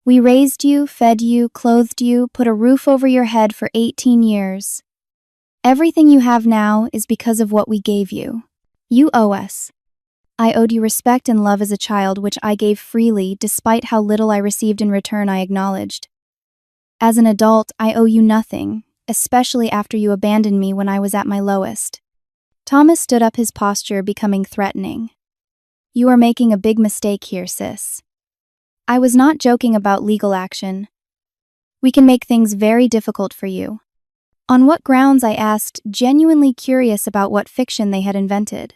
We raised you, fed you, clothed you, put a roof over your head for 18 years. Everything you have now is because of what we gave you. You owe us. I owed you respect and love as a child, which I gave freely, despite how little I received in return, I acknowledged. As an adult, I owe you nothing, especially after you abandoned me when I was at my lowest. Thomas stood up, his posture becoming threatening. You are making a big mistake here, sis. I was not joking about legal action. We can make things very difficult for you. On what grounds, I asked, genuinely curious about what fiction they had invented.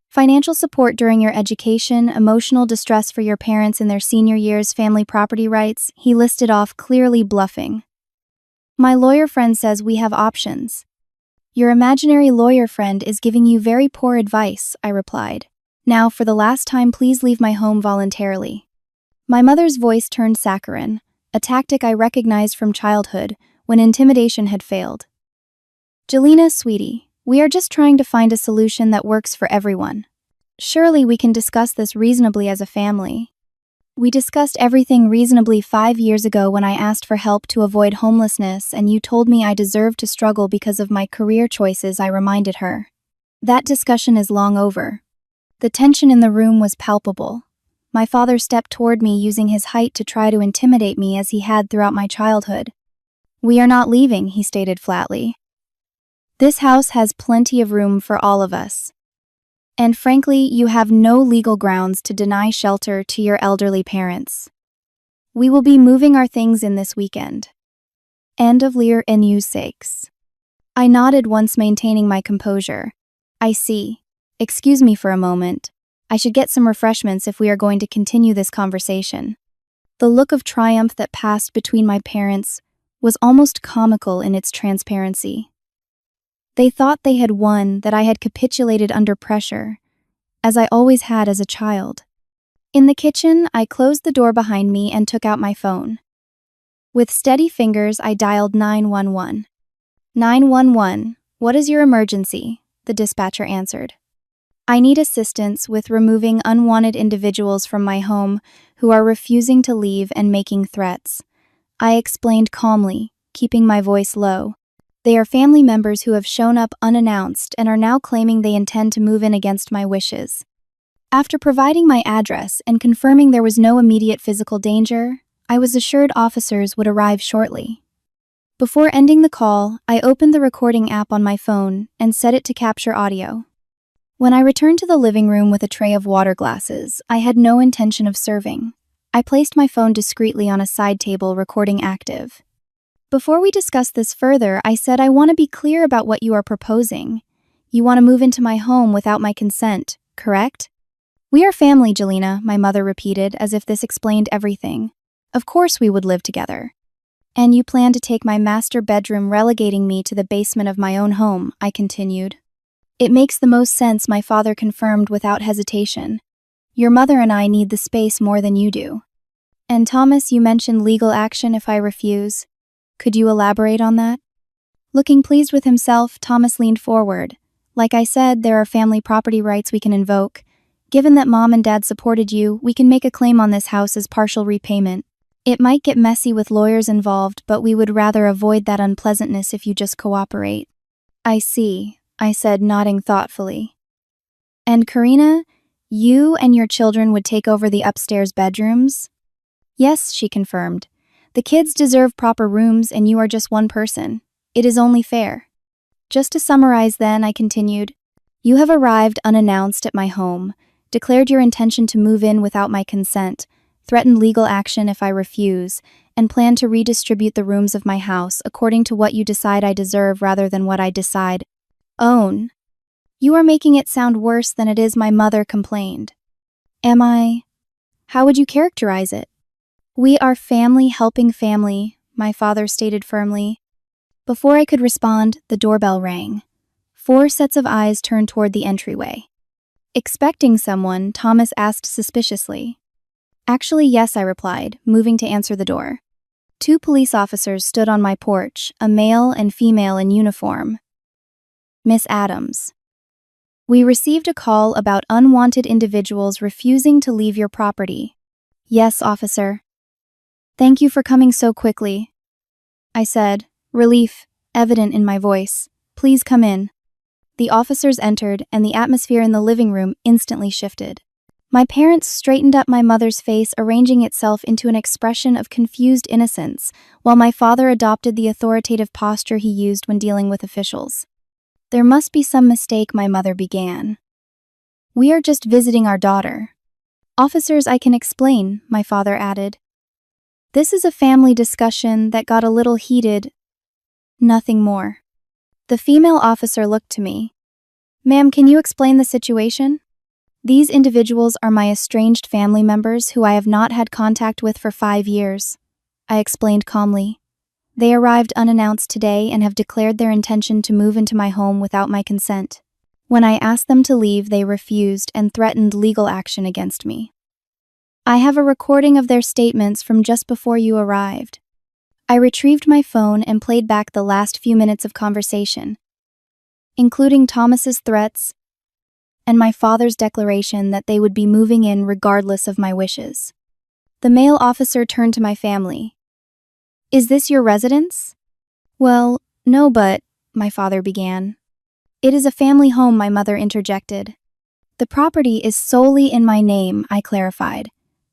Financial support during your education, emotional distress for your parents in their senior years, family property rights, he listed off, clearly bluffing. My lawyer friend says we have options. Your imaginary lawyer friend is giving you very poor advice, I replied. Now, for the last time, please leave my home voluntarily. My mother's voice turned saccharine, a tactic I recognized from childhood when intimidation had failed. Jelena, sweetie, we are just trying to find a solution that works for everyone. Surely we can discuss this reasonably as a family. We discussed everything reasonably 5 years ago when I asked for help to avoid homelessness and you told me I deserved to struggle because of my career choices, I reminded her. That discussion is long over. The tension in the room was palpable. My father stepped toward me, using his height to try to intimidate me as he had throughout my childhood. We are not leaving, he stated flatly. This house has plenty of room for all of us. And frankly, you have no legal grounds to deny shelter to your elderly parents. We will be moving our things in this weekend. End of Lear N.U. sakes. I nodded, once maintaining my composure. I see. Excuse me for a moment. I should get some refreshments if we are going to continue this conversation. The look of triumph that passed between my parents was almost comical in its transparency. They thought they had won, that I had capitulated under pressure, as I always had as a child. In the kitchen, I closed the door behind me and took out my phone. With steady fingers, I dialed 911. 911, what is your emergency? The dispatcher answered. I need assistance with removing unwanted individuals from my home who are refusing to leave and making threats. I explained calmly, keeping my voice low. They are family members who have shown up unannounced and are now claiming they intend to move in against my wishes. After providing my address and confirming there was no immediate physical danger, I was assured officers would arrive shortly. Before ending the call, I opened the recording app on my phone and set it to capture audio. When I returned to the living room with a tray of water glasses, I had no intention of serving. I placed my phone discreetly on a side table, recording active. Before we discuss this further, I said I want to be clear about what you are proposing. You want to move into my home without my consent, correct? We are family, Jelena, my mother repeated, as if this explained everything. Of course we would live together. And you plan to take my master bedroom, relegating me to the basement of my own home, I continued. It makes the most sense, my father confirmed without hesitation. Your mother and I need the space more than you do. And Thomas, you mentioned legal action if I refuse. Could you elaborate on that? Looking pleased with himself, Thomas leaned forward. Like I said, there are family property rights we can invoke. Given that Mom and Dad supported you, we can make a claim on this house as partial repayment. It might get messy with lawyers involved, but we would rather avoid that unpleasantness if you just cooperate. I see, I said, nodding thoughtfully. And Karina, you and your children would take over the upstairs bedrooms? Yes, she confirmed. The kids deserve proper rooms and you are just one person. It is only fair. Just to summarize then, I continued, you have arrived unannounced at my home, declared your intention to move in without my consent, threatened legal action if I refuse, and plan to redistribute the rooms of my house according to what you decide I deserve rather than what I decide own. You are making it sound worse than it is, my mother complained. Am I? How would you characterize it? We are family helping family, my father stated firmly. Before I could respond, the doorbell rang. 4 sets of eyes turned toward the entryway. Expecting someone, Thomas asked suspiciously. Actually, yes, I replied, moving to answer the door. 2 police officers stood on my porch, a male and female in uniform. Miss Adams. We received a call about unwanted individuals refusing to leave your property. Yes, officer. Thank you for coming so quickly, I said, relief evident in my voice. Please come in. The officers entered, and the atmosphere in the living room instantly shifted. My parents straightened up my mother's face, arranging itself into an expression of confused innocence, while my father adopted the authoritative posture he used when dealing with officials. There must be some mistake, my mother began. We are just visiting our daughter. Officers, I can explain, my father added. This is a family discussion that got a little heated. Nothing more. The female officer looked to me. Ma'am, can you explain the situation? These individuals are my estranged family members who I have not had contact with for 5 years, I explained calmly. They arrived unannounced today and have declared their intention to move into my home without my consent. When I asked them to leave, they refused and threatened legal action against me. I have a recording of their statements from just before you arrived. I retrieved my phone and played back the last few minutes of conversation, including Thomas's threats and my father's declaration that they would be moving in regardless of my wishes. The male officer turned to my family. Is this your residence? Well, no, but, my father began. It is a family home, my mother interjected. The property is solely in my name, I clarified.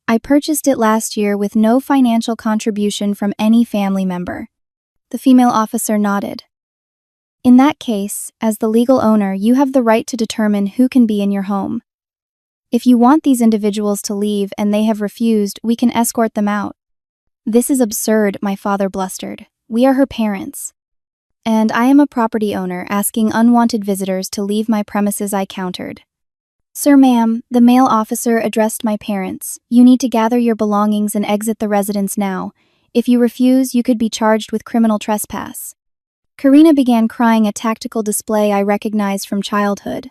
I purchased it last year with no financial contribution from any family member. The female officer nodded. In that case, as the legal owner, you have the right to determine who can be in your home. If you want these individuals to leave and they have refused, we can escort them out. This is absurd, my father blustered. We are her parents. And I am a property owner asking unwanted visitors to leave my premises, I countered. Sir, ma'am, the male officer addressed my parents. You need to gather your belongings and exit the residence now. If you refuse, you could be charged with criminal trespass. Karina began crying, a tactical display I recognized from childhood.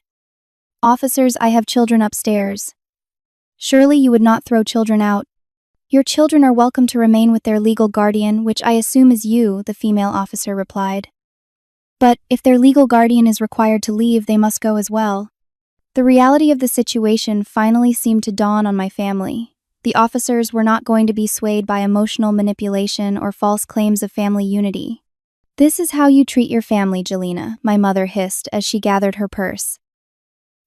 Officers, I have children upstairs. Surely you would not throw children out. Your children are welcome to remain with their legal guardian, which I assume is you, the female officer replied. But if their legal guardian is required to leave, they must go as well. The reality of the situation finally seemed to dawn on my family. The officers were not going to be swayed by emotional manipulation or false claims of family unity. This is how you treat your family, Jelena, my mother hissed as she gathered her purse.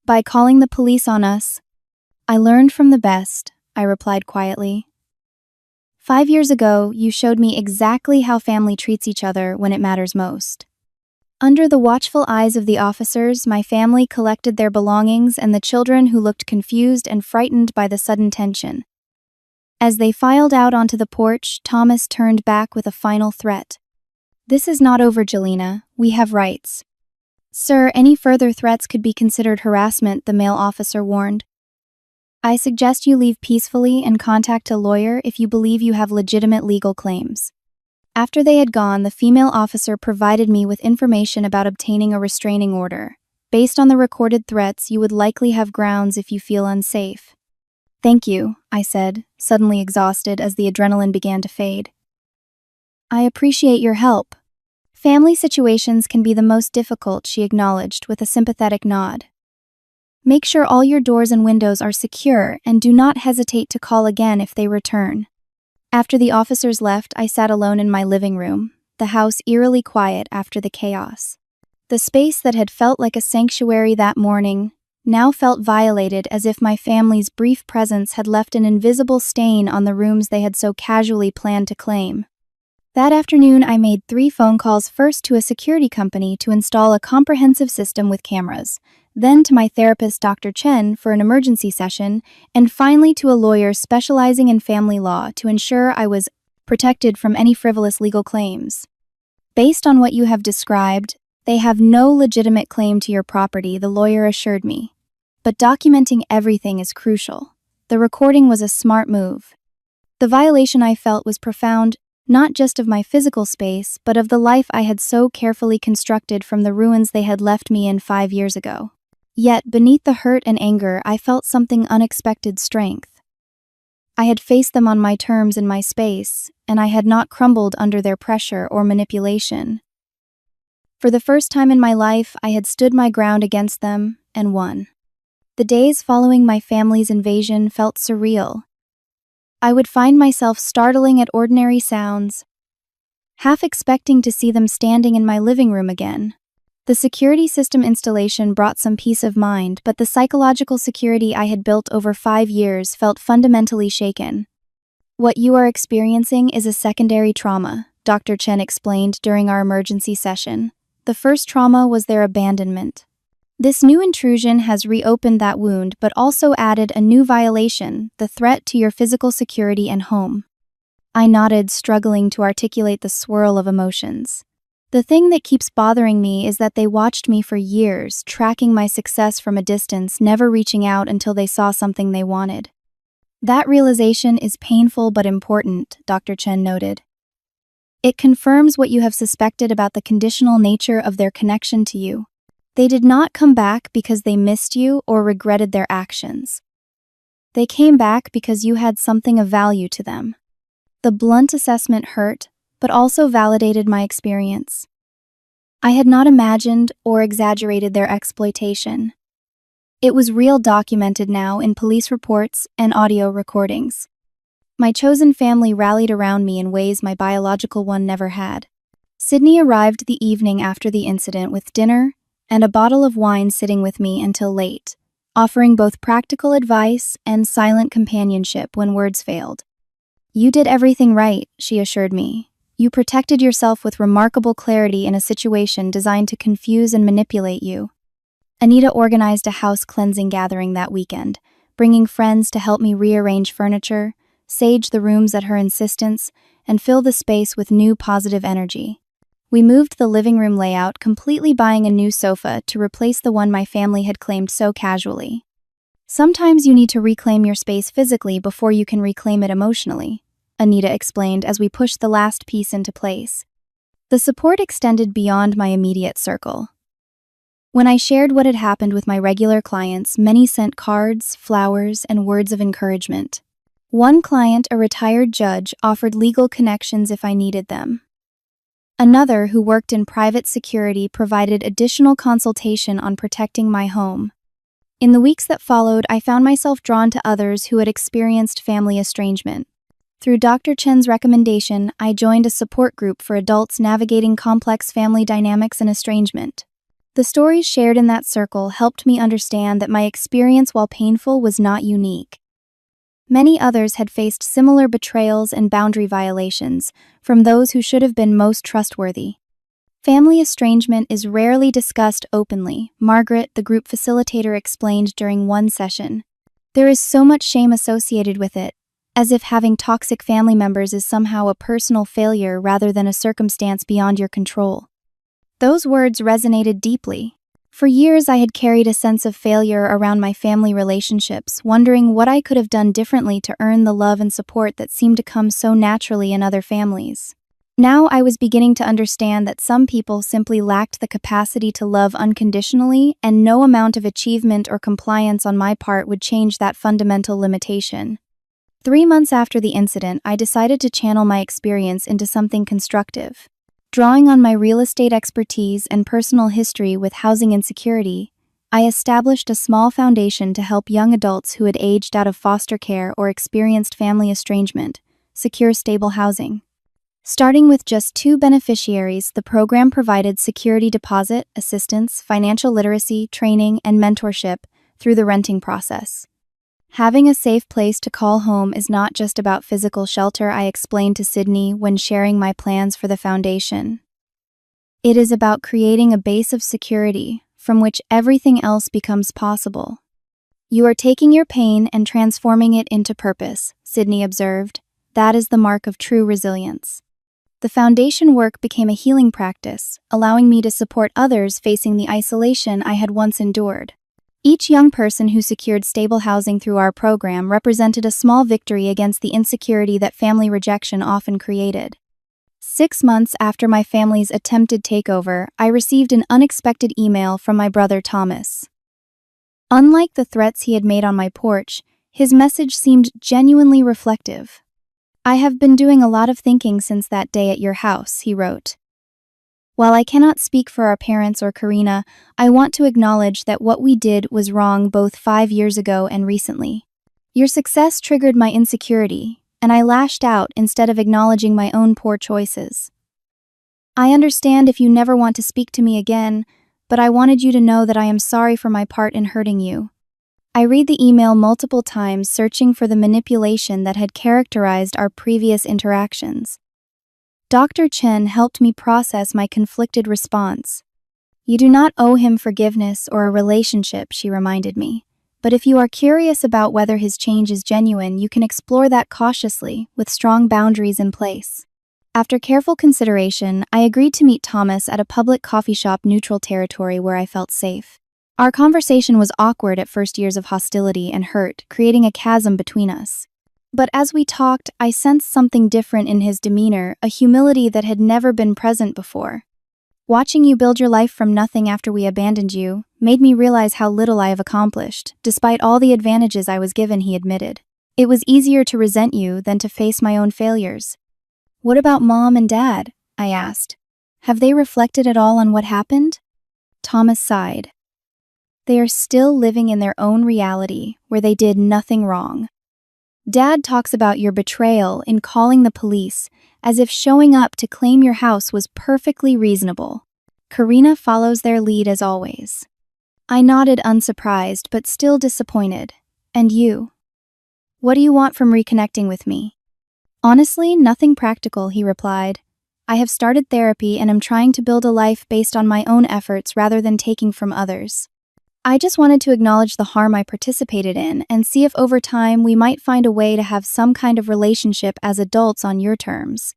By calling the police on us. I learned from the best, I replied quietly. 5 years ago, you showed me exactly how family treats each other when it matters most. Under the watchful eyes of the officers, my family collected their belongings and the children who looked confused and frightened by the sudden tension. As they filed out onto the porch, Thomas turned back with a final threat. This is not over, Jelena. We have rights. Sir, any further threats could be considered harassment, the male officer warned. I suggest you leave peacefully and contact a lawyer if you believe you have legitimate legal claims. After they had gone, the female officer provided me with information about obtaining a restraining order. Based on the recorded threats, you would likely have grounds if you feel unsafe. Thank you, I said, suddenly exhausted as the adrenaline began to fade. I appreciate your help. Family situations can be the most difficult, she acknowledged with a sympathetic nod. Make sure all your doors and windows are secure and do not hesitate to call again if they return. After the officers left, I sat alone in my living room, the house eerily quiet after the chaos. The space that had felt like a sanctuary that morning now felt violated, as if my family's brief presence had left an invisible stain on the rooms they had so casually planned to claim. That afternoon, I made 3 phone calls, first to a security company to install a comprehensive system with cameras, then to my therapist, Dr. Chen, for an emergency session, and finally to a lawyer specializing in family law to ensure I was protected from any frivolous legal claims. Based on what you have described, they have no legitimate claim to your property, the lawyer assured me. But documenting everything is crucial. The recording was a smart move. The violation I felt was profound, not just of my physical space, but of the life I had so carefully constructed from the ruins they had left me in 5 years ago. Yet, beneath the hurt and anger, I felt something unexpected: strength. I had faced them on my terms in my space, and I had not crumbled under their pressure or manipulation. For the first time in my life, I had stood my ground against them and won. The days following my family's invasion felt surreal. I would find myself startling at ordinary sounds, half expecting to see them standing in my living room again. The security system installation brought some peace of mind, but the psychological security I had built over 5 years felt fundamentally shaken. What you are experiencing is a secondary trauma, Dr. Chen explained during our emergency session. The first trauma was their abandonment. This new intrusion has reopened that wound, but also added a new violation: the threat to your physical security and home. I nodded, struggling to articulate the swirl of emotions. The thing that keeps bothering me is that they watched me for years, tracking my success from a distance, never reaching out until they saw something they wanted. That realization is painful but important, Dr. Chen noted. It confirms what you have suspected about the conditional nature of their connection to you. They did not come back because they missed you or regretted their actions. They came back because you had something of value to them. The blunt assessment hurt, but also validated my experience. I had not imagined or exaggerated their exploitation. It was real, documented now in police reports and audio recordings. My chosen family rallied around me in ways my biological one never had. Sydney arrived the evening after the incident with dinner and a bottle of wine, sitting with me until late, offering both practical advice and silent companionship when words failed. "You did everything right," she assured me. "You protected yourself with remarkable clarity in a situation designed to confuse and manipulate you." Anita organized a house cleansing gathering that weekend, bringing friends to help me rearrange furniture, sage the rooms at her insistence, and fill the space with new positive energy. We moved the living room layout, completely buying a new sofa to replace the one my family had claimed so casually. Sometimes you need to reclaim your space physically before you can reclaim it emotionally, Anita explained as we pushed the last piece into place. The support extended beyond my immediate circle. When I shared what had happened with my regular clients, many sent cards, flowers, and words of encouragement. One client, a retired judge, offered legal connections if I needed them. Another, who worked in private security, provided additional consultation on protecting my home. In the weeks that followed, I found myself drawn to others who had experienced family estrangement. Through Dr. Chen's recommendation, I joined a support group for adults navigating complex family dynamics and estrangement. The stories shared in that circle helped me understand that my experience, while painful, was not unique. Many others had faced similar betrayals and boundary violations from those who should have been most trustworthy. Family estrangement is rarely discussed openly, Margaret, the group facilitator, explained during one session. There is so much shame associated with it, as if having toxic family members is somehow a personal failure rather than a circumstance beyond your control. Those words resonated deeply. For years, I had carried a sense of failure around my family relationships, wondering what I could have done differently to earn the love and support that seemed to come so naturally in other families. Now I was beginning to understand that some people simply lacked the capacity to love unconditionally, and no amount of achievement or compliance on my part would change that fundamental limitation. 3 months after the incident, I decided to channel my experience into something constructive. Drawing on my real estate expertise and personal history with housing insecurity, I established a small foundation to help young adults who had aged out of foster care or experienced family estrangement secure stable housing. Starting with just 2 beneficiaries, the program provided security deposit, assistance, financial literacy, training, and mentorship through the renting process. Having a safe place to call home is not just about physical shelter, I explained to Sydney when sharing my plans for the foundation. It is about creating a base of security from which everything else becomes possible. You are taking your pain and transforming it into purpose, Sydney observed. That is the mark of true resilience. The foundation work became a healing practice, allowing me to support others facing the isolation I had once endured. Each young person who secured stable housing through our program represented a small victory against the insecurity that family rejection often created. 6 months after my family's attempted takeover, I received an unexpected email from my brother Thomas. Unlike the threats he had made on my porch, his message seemed genuinely reflective. "I have been doing a lot of thinking since that day at your house," he wrote. "While I cannot speak for our parents or Karina, I want to acknowledge that what we did was wrong both 5 years ago and recently. Your success triggered my insecurity, and I lashed out instead of acknowledging my own poor choices. I understand if you never want to speak to me again, but I wanted you to know that I am sorry for my part in hurting you." I read the email multiple times, searching for the manipulation that had characterized our previous interactions. Dr. Chen helped me process my conflicted response. "You do not owe him forgiveness or a relationship," she reminded me. "But if you are curious about whether his change is genuine, you can explore that cautiously, with strong boundaries in place." After careful consideration, I agreed to meet Thomas at a public coffee shop, neutral territory where I felt safe. Our conversation was awkward at first, years of hostility and hurt, creating a chasm between us. But as we talked, I sensed something different in his demeanor, a humility that had never been present before. "Watching you build your life from nothing after we abandoned you made me realize how little I have accomplished, despite all the advantages I was given," he admitted. "It was easier to resent you than to face my own failures." "What about Mom and Dad?" I asked. "Have they reflected at all on what happened?" Thomas sighed. "They are still living in their own reality, where they did nothing wrong. Dad talks about your betrayal in calling the police, as if showing up to claim your house was perfectly reasonable. Karina follows their lead as always." I nodded, unsurprised but still disappointed. "And you? What do you want from reconnecting with me?" "Honestly, nothing practical," he replied. "I have started therapy and am trying to build a life based on my own efforts rather than taking from others. I just wanted to acknowledge the harm I participated in and see if over time we might find a way to have some kind of relationship as adults on your terms."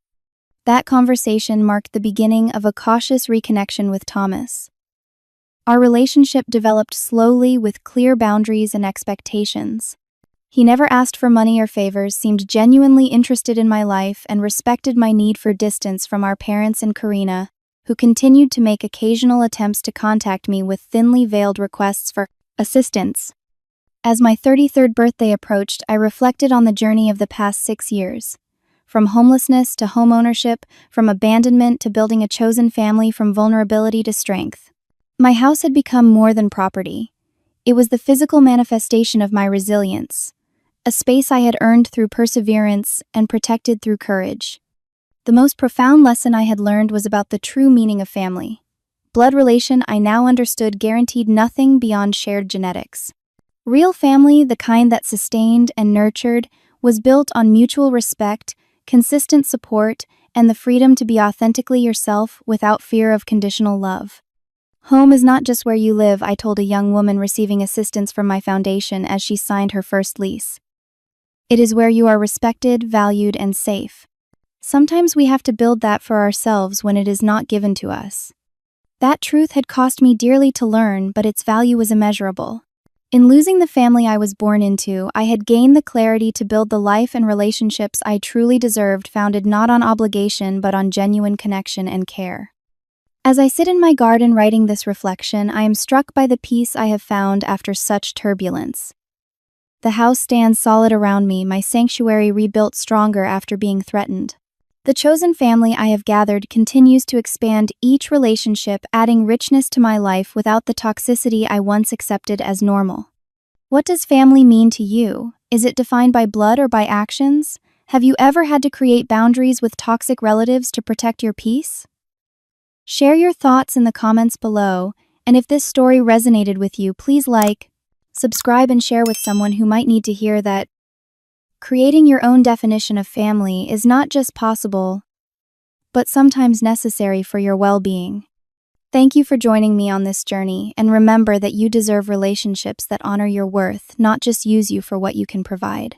That conversation marked the beginning of a cautious reconnection with Thomas. Our relationship developed slowly with clear boundaries and expectations. He never asked for money or favors, seemed genuinely interested in my life, and respected my need for distance from our parents and Karina, who continued to make occasional attempts to contact me with thinly veiled requests for assistance. As my 33rd birthday approached, I reflected on the journey of the past 6 years. From homelessness to homeownership, from abandonment to building a chosen family, from vulnerability to strength. My house had become more than property. It was the physical manifestation of my resilience, a space I had earned through perseverance and protected through courage. The most profound lesson I had learned was about the true meaning of family. Blood relation, I now understood, guaranteed nothing beyond shared genetics. Real family, the kind that sustained and nurtured, was built on mutual respect, consistent support, and the freedom to be authentically yourself without fear of conditional love. "Home is not just where you live," I told a young woman receiving assistance from my foundation as she signed her first lease. "It is where you are respected, valued, and safe. Sometimes we have to build that for ourselves when it is not given to us." That truth had cost me dearly to learn, but its value was immeasurable. In losing the family I was born into, I had gained the clarity to build the life and relationships I truly deserved, founded not on obligation but on genuine connection and care. As I sit in my garden writing this reflection, I am struck by the peace I have found after such turbulence. The house stands solid around me, my sanctuary rebuilt stronger after being threatened. The chosen family I have gathered continues to expand each relationship, adding richness to my life without the toxicity I once accepted as normal. What does family mean to you? Is it defined by blood or by actions? Have you ever had to create boundaries with toxic relatives to protect your peace? Share your thoughts in the comments below, and if this story resonated with you, please like, subscribe, and share with someone who might need to hear that creating your own definition of family is not just possible, but sometimes necessary for your well-being. Thank you for joining me on this journey, and remember that you deserve relationships that honor your worth, not just use you for what you can provide.